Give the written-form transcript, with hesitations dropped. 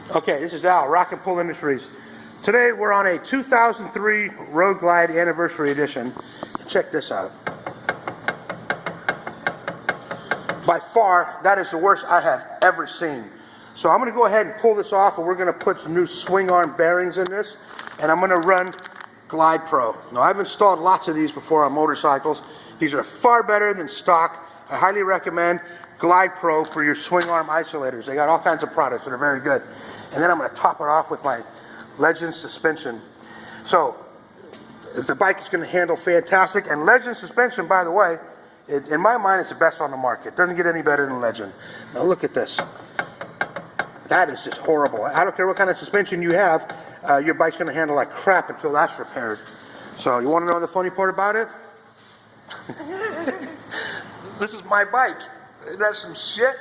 Okay, this is Al, Rock and Pull Industries. Today we're on a 2003 Road Glide Anniversary Edition. Check this out. By far, that is the worst I have ever seen. So I'm going to go ahead and pull this off, and we're going to put some new swing arm bearings in this, and I'm going to run Glide Pro. Now, I've installed lots of these before on motorcycles. These are far better than stock. I highly recommend Glide Pro for your swing arm isolators. They got all kinds of products that are very good. And then I'm going to top it off with my Legend suspension. So the bike is going to handle fantastic. And Legend suspension, by the way, in my mind, it's the best on the market. It doesn't get any better than Legend. Now look at this. That is just horrible. I don't care what kind of suspension you have, your bike's going to handle like crap until that's repaired. So you want to know the funny part about it? This is my bike. That's some shit.